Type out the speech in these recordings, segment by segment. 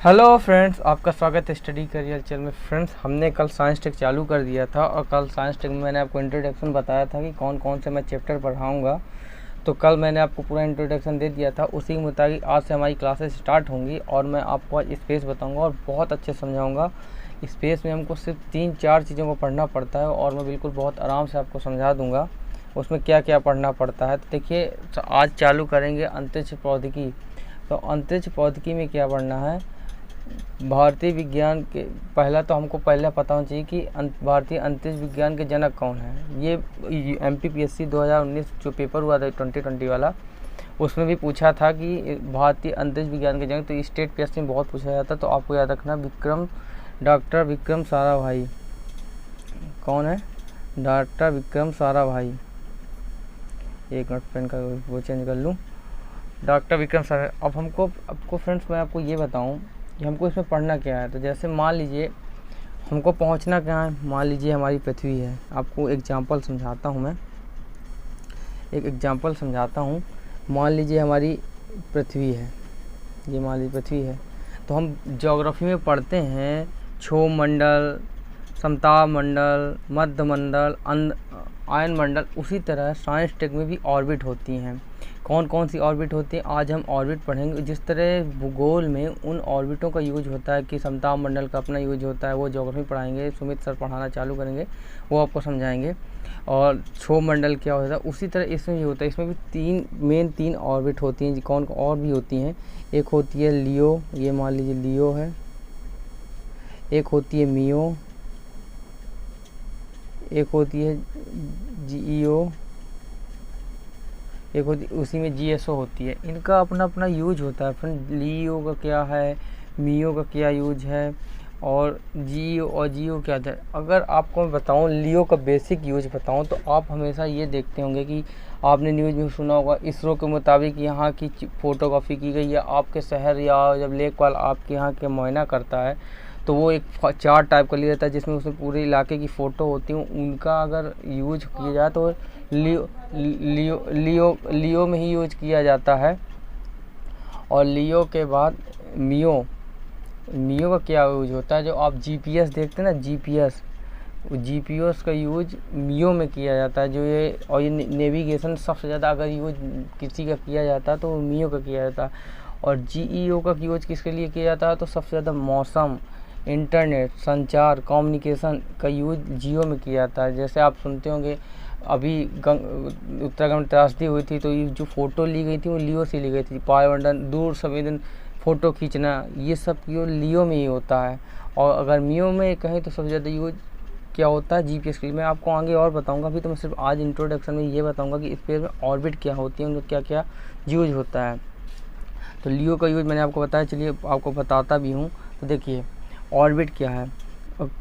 Hello friends, आपका स्वागत है स्टडी करियर चैनल में। फ्रेंड्स, हमने कल साइंस टेक चालू कर दिया था और कल साइंस टेक में मैंने आपको इंट्रोडक्शन बताया था कि कौन कौन से मैं चैप्टर पढ़ाऊंगा। तो कल मैंने आपको पूरा इंट्रोडक्शन दे दिया था। उसी के मुताबिक आज से हमारी क्लासेस स्टार्ट होंगी और मैं आपको आज स्पेस बताऊंगा और बहुत अच्छे समझाऊंगा। स्पेस में हमको सिर्फ 3-4 चीज़ों को पढ़ना पड़ता है और मैं बिल्कुल बहुत आराम से आपको समझा दूँगा उसमें क्या क्या पढ़ना पड़ता है। तो देखिए, आज चालू करेंगे अंतरिक्ष प्रौद्योगिकी। तो अंतरिक्ष प्रौद्योगिकी में क्या पढ़ना है, भारतीय विज्ञान के पहला तो हमको पहले पता होना चाहिए कि भारतीय अंतरिक्ष विज्ञान के जनक कौन है। ये MPPSC 2019 जो पेपर हुआ था 2020 वाला, उसमें भी पूछा था कि भारतीय अंतरिक्ष विज्ञान के जनक। तो स्टेट PSC में बहुत पूछा जाता है, तो आपको याद रखना डॉक्टर विक्रम साराभाई। कौन है? डॉक्टर विक्रम साराभाई। एक मिनट, पेन का वो चेंज कर लूँ। डॉक्टर विक्रम साराभाई। अब आपको फ्रेंड्स मैं आपको ये बताऊँ कि हमको इसमें पढ़ना क्या है। तो जैसे मान लीजिए हमको पहुंचना क्या है, मान लीजिए हमारी पृथ्वी है। आपको एग्जांपल समझाता हूं, मैं एक एग्जांपल समझाता हूं। मान लीजिए हमारी पृथ्वी है, ये मान लीजिए पृथ्वी है। तो हम ज्योग्राफी में पढ़ते हैं क्षोभ मंडल, समताप मंडल, मध्य मंडल, आयन मंडल। उसी तरह साइंस टेक में भी ऑर्बिट होती हैं। कौन कौन सी ऑर्बिट होती हैं, आज हम ऑर्बिट पढ़ेंगे। जिस तरह भूगोल में उन ऑर्बिटों का यूज होता है कि समताप मंडल का अपना यूज होता है, वो ज्योग्राफी पढ़ाएंगे। सुमित सर पढ़ाना चालू करेंगे, वो आपको समझाएंगे। और क्षोभ मंडल क्या होता है, उसी तरह इसमें भी होता है। इसमें भी तीन ऑर्बिट होती हैं। कौन और भी होती हैं, एक होती है लियो, ये मान लीजिए लियो है। एक होती है मियो, एक होती है जीईओ, एक होती उसी में जीएसओ होती है। इनका अपना अपना यूज होता है। फ्रेंड, लियो का क्या है, मियो का क्या यूज है, और जीओ और जियो क्या है। अगर आपको मैं बताऊं, लियो का बेसिक यूज बताऊं, तो आप हमेशा ये देखते होंगे कि आपने न्यूज़ में सुना होगा, इसरो के मुताबिक यहाँ की फ़ोटोग्राफी की गई है। आपके शहर या जब लेकपाल आपके यहाँ के मुआयना करता है, तो वो एक चार्ट टाइप का लिया जाता है जिसमें उसमें पूरे इलाके की फ़ोटो होती है। उनका अगर यूज किया जाए तो लियो में ही यूज किया जाता है। और लियो के बाद मियो का क्या यूज होता है, जो आप GPS देखते हैं ना, GPS का यूज मियो में किया जाता है। जो ये और ये नेविगेशन सबसे ज़्यादा अगर यूज किसी का किया जाता है तो वो मियो का किया जाता है। और GEO का यूज किसके लिए किया जाता है, तो सबसे ज़्यादा मौसम, इंटरनेट, संचार, कम्युनिकेशन का यूज जियो में किया जाता है। जैसे आप सुनते होंगे अभी उत्तराखंड में त्रासदी हुई थी, तो ये जो फ़ोटो ली गई थी वो लियो से ली गई थी। वायुमंडल, दूर संवेदन फ़ोटो खींचना, ये सब लियो में ही होता है। और अगर मियो में कहें तो सबसे ज़्यादा यूज क्या होता है, GPS के लिए। मैं आपको आगे और बताऊंगा। अभी तो मैं सिर्फ आज इंट्रोडक्शन में ये बताऊंगा कि स्पेस में ऑर्बिट क्या होती है, उनका क्या क्या यूज होता है। तो लियो का यूज मैंने आपको बताया, चलिए आपको बताता भी हूँ। तो देखिए, ऑर्बिट क्या है,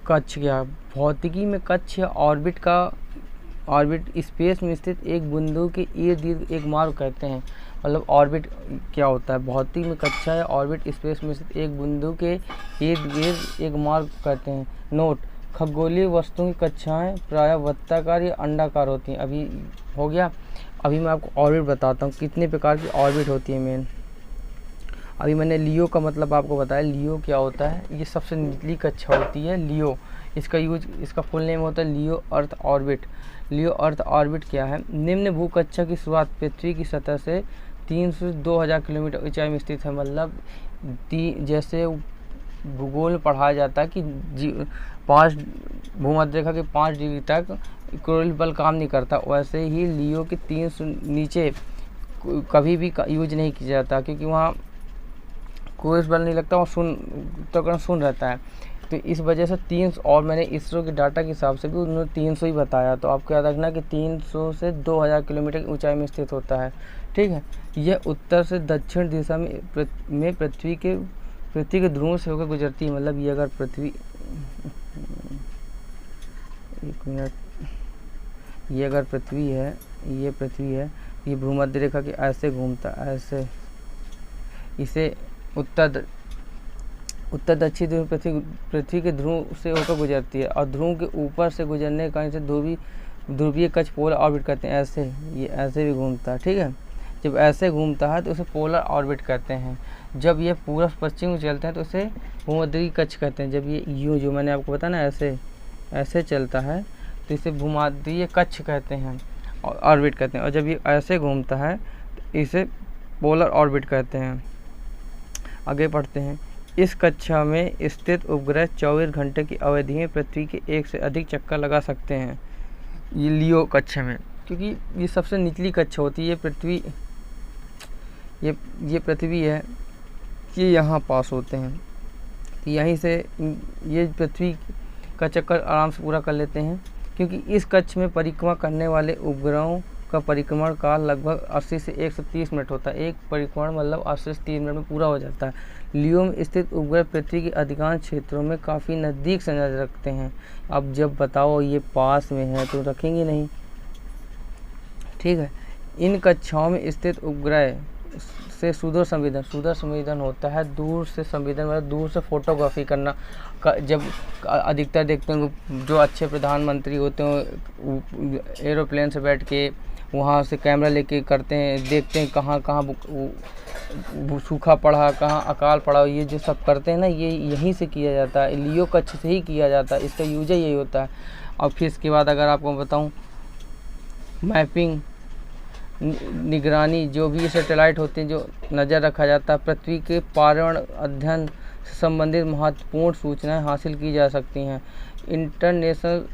कक्ष क्या है। भौतिकी में कक्ष या ऑर्बिट स्पेस में स्थित एक बिंदु के इर्द गिर्द एक मार्ग कहते हैं। मतलब ऑर्बिट क्या होता है, भौतिक में कक्षा या ऑर्बिट स्पेस में स्थित एक बिंदु के इर्द गिर्द एक मार्ग कहते हैं। नोट, खगोलीय वस्तुओं की कक्षाएं प्रायः वृत्ताकार या अंडाकार होती हैं। अभी हो गया। अभी मैं आपको ऑर्बिट बताता हूँ कितने प्रकार की ऑर्बिट होती है मेन। अभी मैंने लियो का मतलब आपको बताया। लियो क्या होता है, ये सबसे निचली कक्षा होती है लियो। इसका फुल नेम होता है लियो अर्थ ऑर्बिट। लियो अर्थ ऑर्बिट क्या है, निम्न भूकक्षा की शुरुआत पृथ्वी की सतह से 300 से 2000 किलोमीटर ऊंचाई में स्थित है। मतलब जैसे भूगोल में पढ़ाया जाता है कि 5 भूमध्य रेखा के 5 डिग्री तक कोई बल काम नहीं करता, वैसे ही लियो के 300 नीचे कभी भी यूज नहीं किया जाता, क्योंकि वहाँ कोई बल नहीं लगता, वहाँ सुन रहता है। तो इस वजह से 300, और मैंने इसरो के डाटा के हिसाब से भी उन्होंने 300 ही बताया। तो आपको याद रखना कि 300 से 2000 किलोमीटर की ऊंचाई में स्थित होता है। ठीक है। यह उत्तर से दक्षिण दिशा में पृथ्वी के ध्रुव से होकर गुजरती है। मतलब ये अगर पृथ्वी, एक मिनट, ये अगर पृथ्वी है, ये भूमध्य रेखा के ऐसे घूमता है, ऐसे। इसे उत्तर दक्षिण ध्रुव पृथ्वी के ध्रुव से होकर गुजरती है। और ध्रुव के ऊपर से गुजरने के कारण इसे ध्रुवीय कक्ष पोलर ऑर्बिट कहते हैं। ऐसे ये ऐसे भी घूमता है। ठीक है। जब ऐसे घूमता है तो उसे पोलर ऑर्बिट कहते हैं। जब ये पूर्व पश्चिम में चलते हैं तो उसे भूमध्य कक्ष कहते हैं। जब ये यूँ जो मैंने आपको बताया ना ऐसे चलता है तो इसे भूमध्य कक्ष कहते हैं और ऑर्बिट कहते हैं। और जब ये ऐसे घूमता है तो इसे पोलर ऑर्बिट कहते हैं। आगे पढ़ते हैं। इस कक्षा में स्थित उपग्रह 24 घंटे की अवधि में पृथ्वी के एक से अधिक चक्कर लगा सकते हैं। ये लियो कक्षा में, क्योंकि ये सबसे निचली कक्षा होती है। ये पृथ्वी है, ये यहाँ पास होते हैं, तो यहीं से ये पृथ्वी का चक्कर आराम से पूरा कर लेते हैं। क्योंकि इस कक्ष में परिक्रमा करने वाले उपग्रहों का परिक्रमण काल लगभग 80 से 130 मिनट होता है। एक परिक्रमण मतलब 80 से 30 मिनट में पूरा हो जाता है। लियो में स्थित उपग्रह पृथ्वी के अधिकांश क्षेत्रों में काफ़ी नज़दीक से नजर रखते हैं। अब जब बताओ ये पास में है तो रखेंगे नहीं, ठीक है। इन कक्षाओं में स्थित उपग्रह से सुदूर संवेदन होता है। दूर से संवेदन मतलब दूर से फोटोग्राफी करना। जब अधिकतर देखते हैं जो अच्छे प्रधानमंत्री होते हैं एरोप्लेन से बैठ के वहाँ से कैमरा लेके करते हैं, देखते हैं कहाँ सूखा पड़ा, कहाँ अकाल पड़ा, ये जो सब करते हैं ना, ये यहीं से किया जाता है। लियो कक्ष से ही किया जाता है, इसका यूज यही होता है। और फिर इसके बाद अगर आपको बताऊँ मैपिंग निगरानी, जो भी सैटेलाइट होते हैं जो नज़र रखा जाता है, पृथ्वी के पर्यावरण अध्ययन से संबंधित महत्वपूर्ण सूचनाएं हासिल की जा सकती हैं। इंटरनेशनल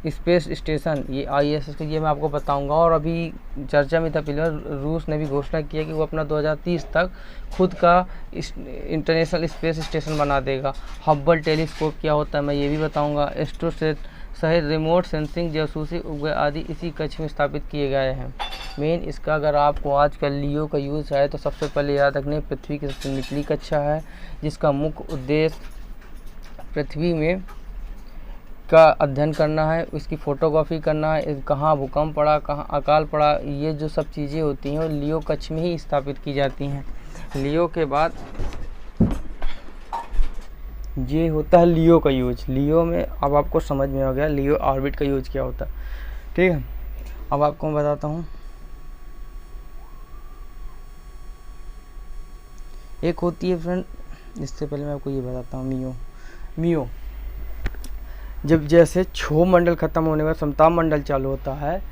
स्पेस स्टेशन ये ISS ये मैं आपको बताऊंगा। और अभी चर्चा में था पहले, रूस ने भी घोषणा किया कि वो अपना 2030 तक खुद का इंटरनेशनल स्पेस स्टेशन बना देगा। हब्बल टेलीस्कोप क्या होता है मैं ये भी बताऊंगा। एस्ट्रोसेट सहित रिमोट सेंसिंग जासूसी उपग्रह आदि इसी कक्ष में स्थापित किए गए हैं। मेन इसका अगर आपको आजकल लियो का यूज़ है तो सबसे पहले याद रखने पृथ्वी की सबसे निचली कक्षा है, जिसका मुख्य उद्देश्य पृथ्वी में का अध्ययन करना है, उसकी फोटोग्राफी करना है, कहाँ भूकंप पड़ा, कहाँ अकाल पड़ा, ये जो सब चीज़ें होती हैं वो लियो कक्ष में ही स्थापित की जाती हैं। लियो के बाद ये होता है लियो का यूज। लियो में अब आपको समझ में आ गया लियो ऑर्बिट का यूज क्या होता है, ठीक है। अब आपको मैं बताता हूँ, एक होती है फ्रेंड, इससे पहले मैं आपको ये बताता हूँ मियो। जब जैसे क्षोभ मंडल खत्म होने का समताप मंडल चालू होता है,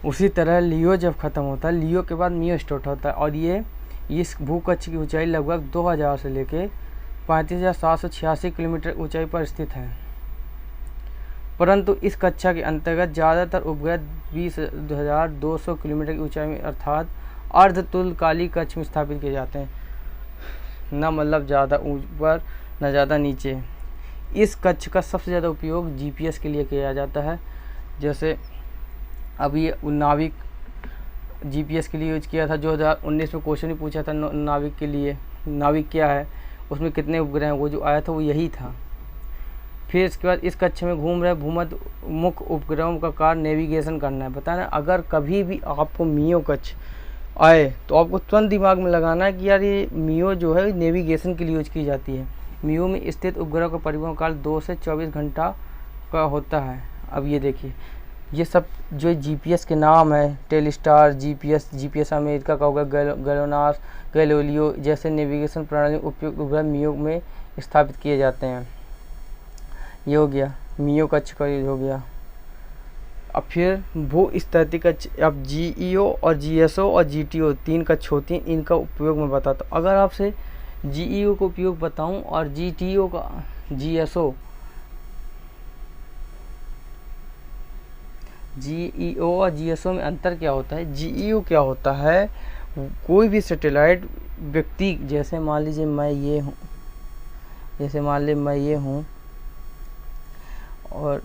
उसी तरह लियो जब खत्म होता है, लियो के बाद मियो स्टार्ट होता है। और ये इस भूकक्ष की ऊंचाई लगभग 2000 से लेके 35,786 किलोमीटर ऊंचाई पर स्थित है। परंतु इस कक्षा के अंतर्गत ज़्यादातर उपग्रह 20,200 किलोमीटर की ऊंचाई में अर्थात अर्धतुल्यकालिक कक्ष में स्थापित किए जाते हैं, न मतलब ज़्यादा ऊपर न ज़्यादा नीचे। इस कक्ष का सबसे ज़्यादा उपयोग GPS के लिए किया जाता है। जैसे अभी नाविक GPS के लिए यूज किया था, 2019 में क्वेश्चन भी पूछा था नाविक के लिए, नाविक क्या है, उसमें कितने उपग्रह हैं, वो जो आया था वो यही था। फिर इसके बाद इस कक्ष में घूम रहे भूमध्य मुख्य उपग्रहों का कार्य नेविगेशन करना है। बताना अगर कभी भी आपको मियो कक्ष आए तो आपको तुरंत दिमाग में लगाना है कि यार ये मियो जो है नेविगेशन के लिए यूज की जाती है। मियो में स्थित उपग्रह का परिवहन काल 2 से 24 घंटा का होता है। अब ये देखिए, ये सब जो GPS के नाम है, टेलीस्टार, GPS अमेरिका का होगा, गैलोनास, गैलीलियो जैसे नेविगेशन प्रणाली उपयुक्त उपग्रह मियो में स्थापित किए जाते हैं। ये हो गया मियो कक्ष का यूज हो गया। अब फिर भू स्थिति कक्ष, अब GEO और GSO और GTO 3 कक्ष होती हैं, इनका उपयोग मैं बताता हूँ। अगर आपसे GEO का उपयोग बताऊं और GTO का GEO और GSO में अंतर क्या होता है। GEO क्या होता है, कोई भी सैटेलाइट व्यक्ति, जैसे मान लीजिए मैं ये हूँ, और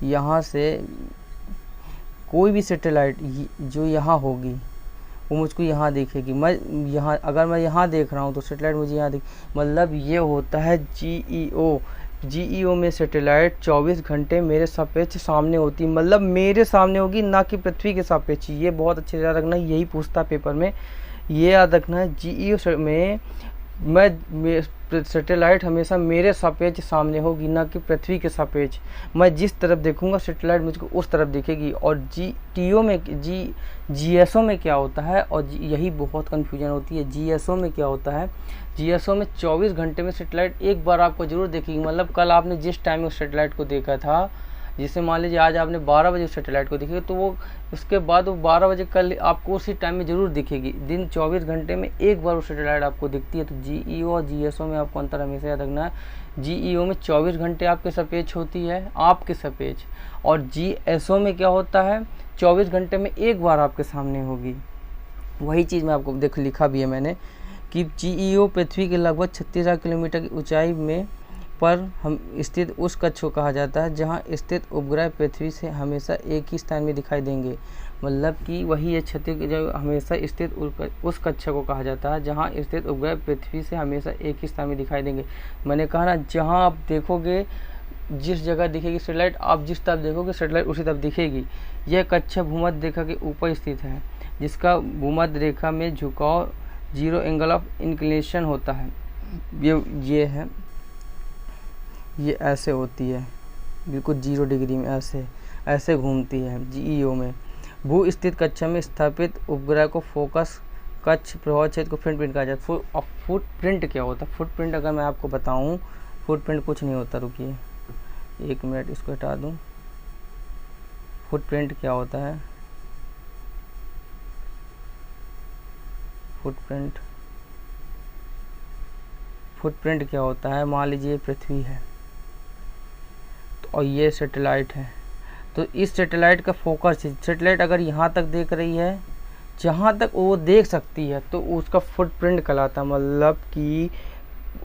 यहाँ से कोई भी सैटेलाइट जो यहाँ होगी वो मुझको यहाँ दिखेगी। अगर मैं यहाँ देख रहा हूँ तो सैटेलाइट मुझे यहाँ मतलब ये होता है GEO में सैटेलाइट 24 घंटे मेरे सापेक्ष सामने होती, मतलब मेरे सामने होगी, ना कि पृथ्वी के सापेक्ष। ये बहुत अच्छे से याद रखना, यही पूछता पेपर में, ये याद रखना है। GEO में मैं सैटेलाइट हमेशा मेरे सापेक्ष सामने होगी, ना कि पृथ्वी के सापेक्ष। मैं जिस तरफ देखूंगा सैटेलाइट मुझको उस तरफ दिखेगी। और जीएसओ में क्या होता है, और यही बहुत कन्फ्यूजन होती है। जीएसओ में क्या होता है, जीएसओ में 24 घंटे में सैटेलाइट एक बार आपको जरूर दिखेगी। मतलब कल आपने जिस टाइम उस सैटेलाइट को देखा था, जैसे मान लीजिए आज आपने 12 बजे उस सैटेलाइट को देखी, तो वो उसके बाद वो 12 बजे कल आपको उसी टाइम में ज़रूर दिखेगी। दिन 24 घंटे में एक बार वो सैटेलाइट आपको दिखती है। तो जीईओ और जीएसओ में आपको अंतर हमेशा याद रखना है। जीईओ में 24 घंटे आपके सापेक्ष होती है, आपके सापेक्ष, और जीएसओ में क्या होता है, 24 घंटे में एक बार आपके सामने होगी। वही चीज़ मैं आपको देख लिखा भी है मैंने कि जीईओ पृथ्वी के लगभग 36,000 किलोमीटर की ऊंचाई में पर हम स्थित उस कक्ष को कहा जाता है जहां स्थित उपग्रह पृथ्वी से हमेशा एक ही स्थान में दिखाई देंगे। मतलब कि वही है क्षति जो हमेशा स्थित उस कक्ष को कहा जाता है जहां स्थित उपग्रह पृथ्वी से हमेशा एक ही स्थान में दिखाई देंगे। मैंने कहा ना, जहां आप देखोगे, जिस जगह दिखेगी सैटेलाइट, आप जिस तरफ देखोगे सैटेलाइट उसी तरफ दिखेगी। यह कक्ष भूमध्य रेखा के ऊपर स्थित है, जिसका भूमध्य रेखा में झुकाव 0 एंगल ऑफ इंक्लिनेशन होता है। ये है, ये ऐसे होती है, बिल्कुल 0 डिग्री में ऐसे घूमती है। जीईओ में भू स्थित कक्षा में स्थापित उपग्रह को फोकस कक्ष प्रभाव क्षेत्र को फुटप्रिंट कहा जाता है। फुटप्रिंट क्या होता है? फुटप्रिंट अगर मैं आपको बताऊं, फुटप्रिंट कुछ नहीं होता। रुकिए 1 मिनट, इसको हटा दूं। फुटप्रिंट क्या होता है? फुटप्रिंट क्या होता है? मान लीजिए पृथ्वी है और ये सैटेलाइट है, तो इस सैटेलाइट का फोकस, सैटेलाइट अगर यहाँ तक देख रही है, जहाँ तक वो देख सकती है, तो उसका फुटप्रिंट कहलाता है। मतलब कि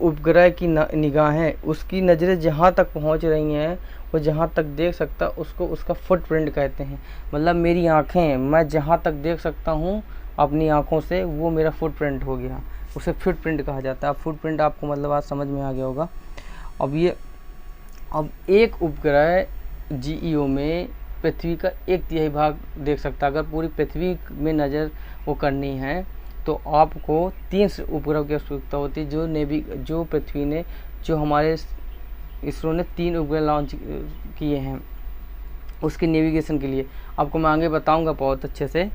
उपग्रह की निगाहें, उसकी नज़रें जहाँ तक पहुँच रही हैं, वो जहाँ तक देख सकता, उसको उसका फुटप्रिंट कहते हैं। मतलब मेरी आँखें, मैं जहाँ तक देख सकता हूँ अपनी आँखों से, वो मेरा फुटप्रिंट हो गया, उसे फुटप्रिंट कहा जाता है। फुटप्रिंट आपको मतलब आज समझ में आ गया होगा। अब एक उपग्रह जीईओ में पृथ्वी का 1/3 भाग देख सकता है। अगर पूरी पृथ्वी में नज़र वो करनी है तो आपको 3 उपग्रह की आवश्यकता होती है। जो पृथ्वी ने, जो हमारे इसरो ने 3 उपग्रह लॉन्च किए हैं उसके नेविगेशन के लिए। आपको मैं आगे बताऊंगा बहुत अच्छे से,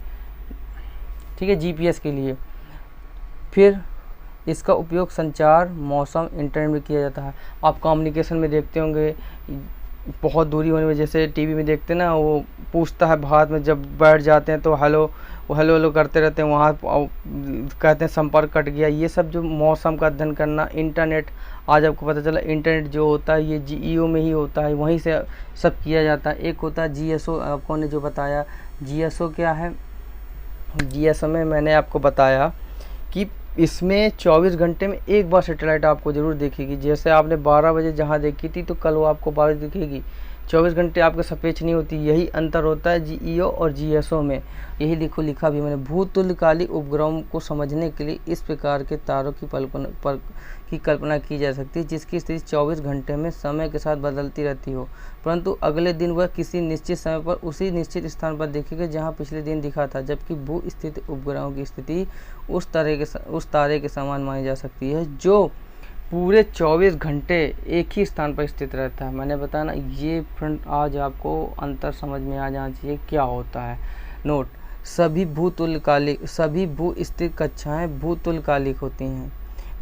ठीक है, जीपीएस के लिए। फिर इसका उपयोग संचार, मौसम, इंटरनेट में किया जाता है। आप कम्युनिकेशन में देखते होंगे, बहुत दूरी होने में, जैसे टीवी में देखते हैं ना, वो पूछता है भारत में, जब बैठ जाते हैं तो हेलो करते रहते हैं, वहाँ कहते हैं संपर्क कट गया। ये सब जो मौसम का अध्ययन करना, इंटरनेट, आज आपको पता चला इंटरनेट जो होता है ये जीईओ में ही होता है, वहीं से सब किया जाता है। एक होता है जीएसओ, आपको ने जो बताया। जीएसओ क्या है? जीएसओ में मैंने आपको बताया कि इसमें 24 घंटे में एक बार सैटेलाइट आपको ज़रूर दिखेगी। जैसे आपने 12 बजे जहाँ देखी थी, तो कल वो आपको 12 बजे दिखेगी। 24 घंटे आपके सापेक्ष नहीं होती। यही अंतर होता है जीईओ और जीएसओ में। यही लिखा भी मैंने। भूतुल्यकालिक उपग्रहों को समझने के लिए इस प्रकार के तारों की कल्पना की जा सकती है जिसकी स्थिति 24 घंटे में समय के साथ बदलती रहती हो, परंतु अगले दिन वह किसी निश्चित समय पर उसी निश्चित स्थान पर दिखेगा जहां पिछले दिन दिखा था। जबकि भू स्थित उपग्रहों की स्थिति उस तारे के समान मानी जा सकती है जो पूरे 24 घंटे एक ही स्थान पर स्थित रहता है। मैंने बताया ना, ये फ्रेंड आज आपको अंतर समझ में आ जाना चाहिए क्या होता है। नोट: सभी भू स्थित कक्षाएं भूतुल्यकालिक होती हैं,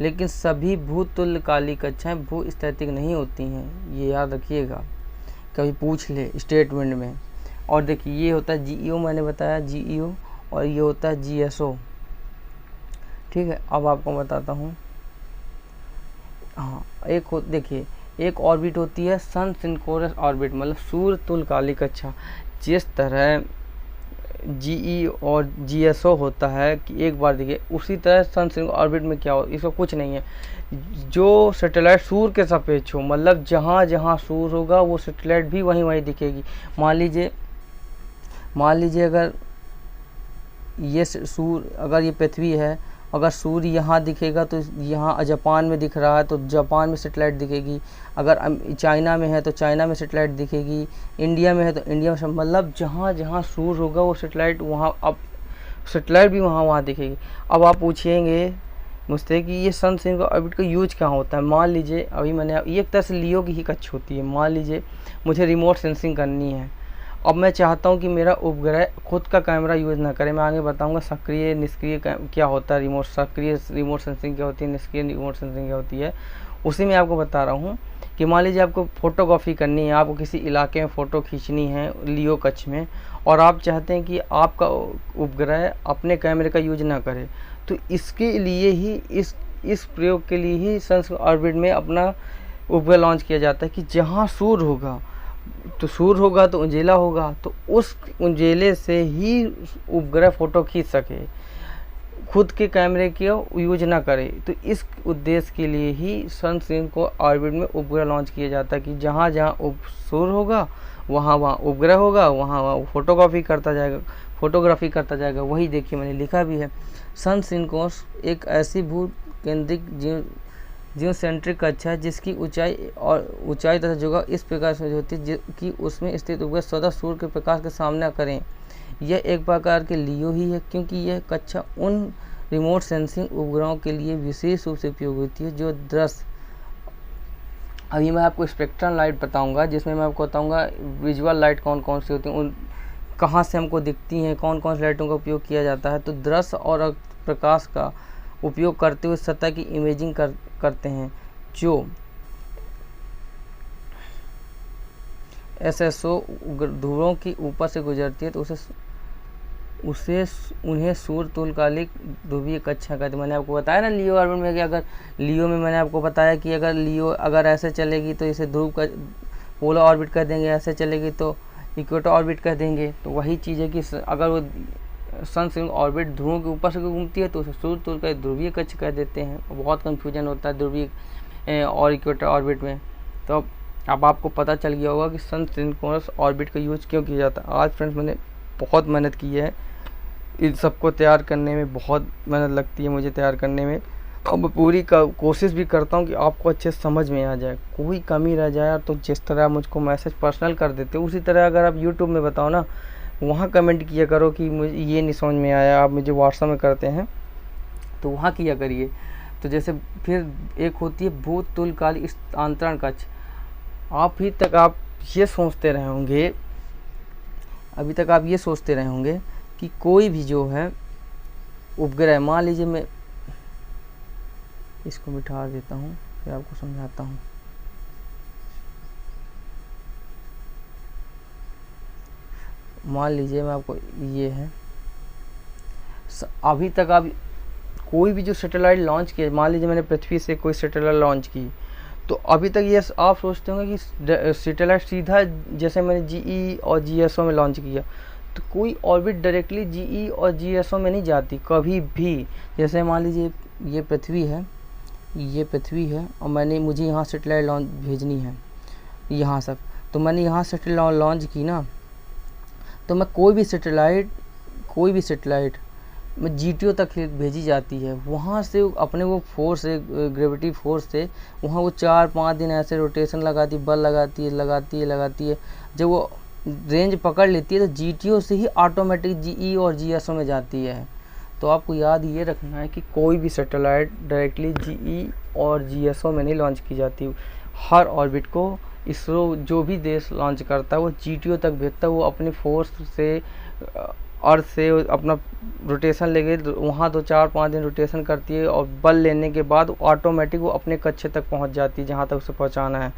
लेकिन सभी भूतुल्यकालिक कक्षाएं भू स्थैतिक नहीं होती हैं। ये याद रखिएगा, कभी पूछ ले स्टेटमेंट में। और देखिए, ये होता है जीईओ, मैंने बताया जीईओ, और ये होता है जीएसओ। ठीक है, अब आपको बताता हूँ। हाँ, देखिए, एक ऑर्बिट होती है सन सिंक्रोनस ऑर्बिट, मतलब सूर्य तुल्यकालिक कक्षा। जिस तरह जीई और जीएसओ होता है कि एक बार देखिए, उसी तरह सन सिंक्रोनस ऑर्बिट में क्या हो, इसको कुछ नहीं है। जो सैटेलाइट सूर्य के सापेक्ष हो, मतलब जहाँ जहाँ सूर्य होगा वो सैटेलाइट भी वहीं दिखेगी। मान लीजिए अगर ये सूर्य, अगर ये पृथ्वी है, अगर सूर्य यहाँ दिखेगा तो यहाँ जापान में दिख रहा है तो जापान में सैटेलाइट दिखेगी। अगर चाइना में है तो चाइना में सैटेलाइट दिखेगी। इंडिया में है तो इंडिया में, मतलब जहाँ जहाँ सूर्य होगा वो सैटेलाइट वहाँ, अब सैटेलाइट भी वहाँ दिखेगी। अब आप पूछेंगे मुझसे कि ये सन सिंक्रो ऑर्बिट का यूज कहाँ होता है। मान लीजिए अभी मैंने ये एक तरह से लियो की ही कच्छ होती है। मान लीजिए मुझे रिमोट सेंसिंग करनी है, अब मैं चाहता हूँ कि मेरा उपग्रह खुद का कैमरा यूज़ ना करे। मैं आगे बताऊँगा सक्रिय निष्क्रिय क्या होता है, रिमोट सक्रिय रिमोट सेंसिंग क्या होती है, निष्क्रिय रिमोट सेंसिंग क्या होती है, उसी में आपको बता रहा हूँ कि मान लीजिए आपको फ़ोटोग्राफी करनी है, आपको किसी इलाके में फ़ोटो खींचनी है लियो कक्ष में, और आप चाहते हैं कि आपका उपग्रह अपने कैमरे का यूज ना करे, तो इसके लिए ही इस प्रयोग के लिए ही सन ऑर्बिट में अपना उपग्रह लॉन्च किया जाता है कि जहाँ सूर्य होगा तो सूर्य होगा तो उंजेला होगा, तो उस उंजेले से ही उपग्रह फ़ोटो खींच सके, खुद के कैमरे का यूज ना करे। तो इस उद्देश्य के लिए ही सन सिंक्रो ऑर्बिट में उपग्रह लॉन्च किया जाता है कि जहाँ जहाँ सूर्य होगा वहाँ वहाँ उपग्रह होगा, वहाँ वहाँ फोटोग्राफी करता जाएगा। वही देखिए मैंने लिखा भी है, सन सिंक्रो एक ऐसी भू केंद्रित जियोसेंट्रिक कक्षा है जिसकी ऊंचाई तथा जगह इस प्रकार से होती है कि उसमें स्थित उपग्रह स्वतः सूर्य के प्रकाश का सामना करें। यह एक प्रकार के लियो ही है, क्योंकि यह कक्षा उन रिमोट सेंसिंग उपग्रहों के लिए विशेष रूप से उपयोगी होती है जो दृश्य। अभी मैं आपको स्पेक्ट्रल लाइट बताऊंगा, जिसमें मैं आपको बताऊंगा विजुअल लाइट कौन कौन सी होती हैं, उन कहाँ से हमको दिखती हैं, कौन कौन सी लाइटों का उपयोग किया जाता है। तो दृश्य और प्रकाश का उपयोग करते हुए सतह की इमेजिंग करते हैं जो एसएसओ ध्रुवों की ऊपर से गुजरती है, तो उन्हें सूर्य तुल्यकालिक ध्रुवीय कक्षा कहते हैं। मैंने आपको बताया ना लियो ऑर्बिट में कि अगर लियो में मैंने आपको बताया कि अगर लियो अगर ऐसे चलेगी तो इसे ध्रुव का पोलर ऑर्बिट कह देंगे, ऐसे चलेगी तो इक्वेटर ऑर्बिट कह देंगे। तो वही चीज़ है कि अगर वो सन सिंक्रो ऑर्बिट ध्रुवों के ऊपर से घूमती है तो उसे सूर्य तुल्य का ध्रुवीय कक्ष कह देते हैं। बहुत कन्फ्यूजन होता है ध्रुवीय और इक्वेटर ऑर्बिट में। तो अब आपको पता चल गया होगा कि सन सिंक्रो ऑर्बिट का यूज क्यों किया जाता है। आज फ्रेंड्स मैंने बहुत मेहनत की है, इन सबको तैयार करने में बहुत मेहनत लगती है मुझे तैयार करने में। अब पूरी कोशिश भी करता हूँ कि आपको अच्छे समझ में आ जाए, कोई कमी रह जाए तो जिस तरह आप मुझको मैसेज पर्सनल कर देते हो उसी तरह अगर आप यूट्यूब में बताओ ना, वहाँ कमेंट किया करो कि मुझे ये नहीं समझ में आया, आप मुझे व्हाट्सएप में करते हैं तो वहाँ किया करिए। तो जैसे फिर एक होती है भू तुल्यकालिक अंतरण कक्ष। अभी तक आप ये सोचते रहे होंगे कि कोई भी जो है उपग्रह, मान लीजिए मैं इसको बिठा देता हूँ फिर आपको समझाता हूँ। मान लीजिए मैं आपको ये है, अभी तक आप कोई भी जो सैटेलाइट लॉन्च किया, मान लीजिए मैंने पृथ्वी से कोई सैटेलाइट लॉन्च की, तो अभी तक ये आप सोचते होंगे कि सैटेलाइट सीधा जैसे मैंने जीई और जीएसओ में लॉन्च किया, तो कोई ऑर्बिट डायरेक्टली जीई और जीएसओ में नहीं जाती कभी भी। जैसे मान लीजिए ये पृथ्वी है और मुझे यहाँ सैटेलाइट लॉन्च भेजनी है यहाँ तक, तो मैंने यहाँ सैटेलाइट लॉन्च की ना, तो मैं कोई भी सैटेलाइट में जीटीओ तक भेजी जाती है। वहाँ से अपने वो फोर्स से, ग्रेविटी फोर्स से वहाँ वो 4-5 दिन ऐसे रोटेशन लगाती है। जब वो रेंज पकड़ लेती है तो जीटीओ से ही ऑटोमेटिक जीई और जीएसओ में जाती है। तो आपको याद ये रखना है कि कोई भी सैटेलाइट डायरेक्टली जीई और जीएसओ में नहीं लॉन्च की जाती। हर ऑर्बिट को इसरो जो भी देश लॉन्च करता है वो जीटीओ तक भेजता है। वो अपनी फोर्स से अर्थ से अपना रोटेशन लेके वहाँ तो 4-5 दिन रोटेशन करती है और बल लेने के बाद ऑटोमेटिक वो अपने कक्ष तक पहुँच जाती है जहाँ तक उसे पहुँचाना है।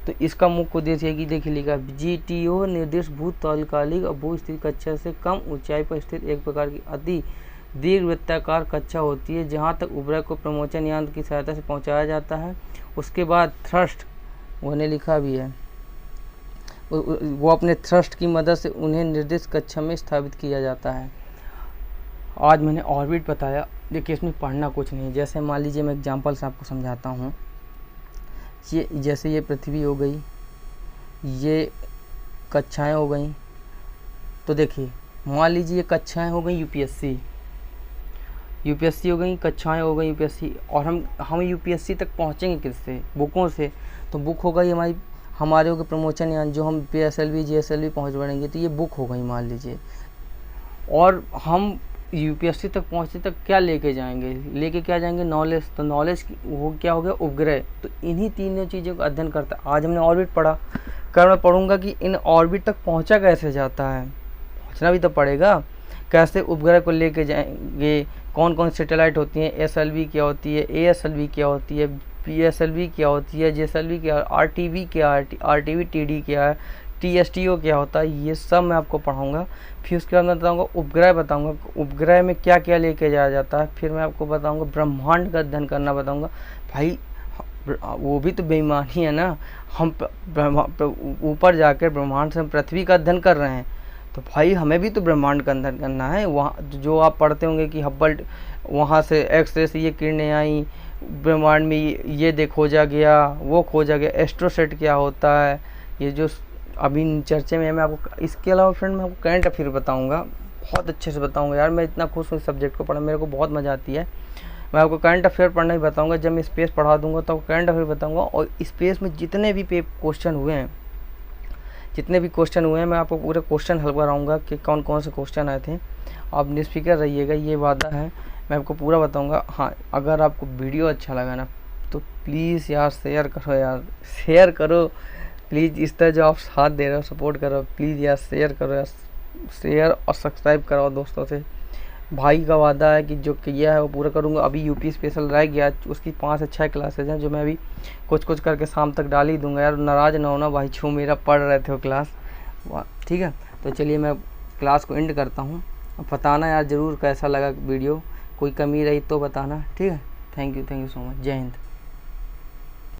तो इसका मुख्य उद्देश्य है कि देखिए लिखा जीटीओ निर्दिष्ट भू तात्कालिक और भू स्थिर कक्षा से कम ऊंचाई पर स्थित एक प्रकार की अति दीर्घवृत्ताकार कक्षा होती है जहाँ तक उपग्रह को प्रमोशन यंत्र की सहायता से पहुँचाया जाता है। उसके बाद थ्रस्ट, उन्हें लिखा भी है, वो अपने थ्रस्ट की मदद से उन्हें निर्दिष्ट कक्षा में स्थापित किया जाता है। आज मैंने ऑर्बिट बताया, देखिए इसमें पढ़ना कुछ नहीं। जैसे मान लीजिए मैं एग्जांपल से आपको समझाता हूँ। जैसे ये पृथ्वी हो गई, ये कक्षाएं हो गई, तो देखिए मान लीजिए ये कक्षाएं हो गई यूपीएससी हो गई, कक्षाएं हो गई यूपीएससी, और हम यूपीएससी तक पहुँचेंगे किससे? बुकों से। तो बुक हो गई हमारे हो गए प्रमोशन यान, जो हम पीएसएलवी जीएसएलवी पहुँच बढ़ेंगे, तो ये बुक हो गई मान लीजिए। और हम यूपीएससी तक पहुँचते तक क्या लेके जाएंगे, लेके क्या जाएंगे, नॉलेज। तो नॉलेज वो क्या हो गया, उपग्रह। तो इन्हीं तीनों चीज़ों का अध्ययन करता है। आज हमने ऑर्बिट पढ़ा, कल मैं पढ़ूंगा कि इन ऑर्बिट तक पहुंचा कैसे जाता है, पहुंचना भी तो पड़ेगा। कैसे उपग्रह को लेके जाएंगे, कौन कौन सैटेलाइट होती हैं, एसएलवी क्या होती है, एएसएलवी क्या होती है, पीएसएलवी क्या होती है, जेएसएलवी क्या है, आरटीवी क्या है, आरटीवी टीडी क्या है, टीएसटीओ क्या होता है, ये सब मैं आपको पढ़ाऊँगा। फिर उसके बाद मैं बताऊँगा उपग्रह, बताऊँगा उपग्रह में क्या क्या लेके जाया जाता है। फिर मैं आपको बताऊँगा ब्रह्मांड का अध्ययन करना बताऊँगा। भाई वो भी तो बेईमानी है ना, हम ऊपर जाकर ब्रह्मांड से हम पृथ्वी का अध्ययन कर रहे हैं, तो भाई हमें भी तो ब्रह्मांड का अध्ययन करना है। वहाँ जो आप पढ़ते होंगे कि हब्बल वहाँ से एक्सरे से ये किरणें आई, ब्रह्मांड में ये खोजा गया, वो खोजा गया, एस्ट्रोसेट क्या होता है, ये जो अभी चर्चे में है। मैं आपको इसके अलावा फ्रेंड मैं आपको करंट अफेयर बताऊँगा, बहुत अच्छे से बताऊँगा यार। मैं इतना खुश हूँ इस सब्जेक्ट को पढ़ा, मेरे को बहुत मज़ा आती है। मैं आपको करंट अफेयर पढ़ना ही बताऊंगा। जब मैं स्पेस पढ़ा दूंगा तो करंट अफेयर बताऊंगा, और स्पेस में जितने भी क्वेश्चन हुए हैं, मैं आपको पूरे क्वेश्चन हल कराऊंगा कि कौन कौन से क्वेश्चन आए थे। आप निष्फिक्र रहिएगा, ये वादा है, मैं आपको पूरा बताऊंगा। हाँ, अगर आपको वीडियो अच्छा लगा ना तो प्लीज़ यार शेयर करो, यार शेयर करो प्लीज़। इस तरह जो आप साथ दे रहे हो, सपोर्ट करो, प्लीज़ यार शेयर करो यार, शेयर और सब्सक्राइब कराओ दोस्तों से। भाई का वादा है कि जो किया है वो पूरा करूँगा। अभी यूपी स्पेशल रह गया, उसकी 5 से 6 क्लासेज हैं जो मैं अभी कुछ करके शाम तक डाल ही दूंगा। यार नाराज़ ना होना भाई, छू मेरा पढ़ रहे थे वो क्लास, ठीक है। तो चलिए मैं क्लास को एंड करता हूँ। बताना यार ज़रूर कैसा लगा वीडियो, कोई कमी रही तो बताना, ठीक है। थैंक यू सो मच, जय हिंद।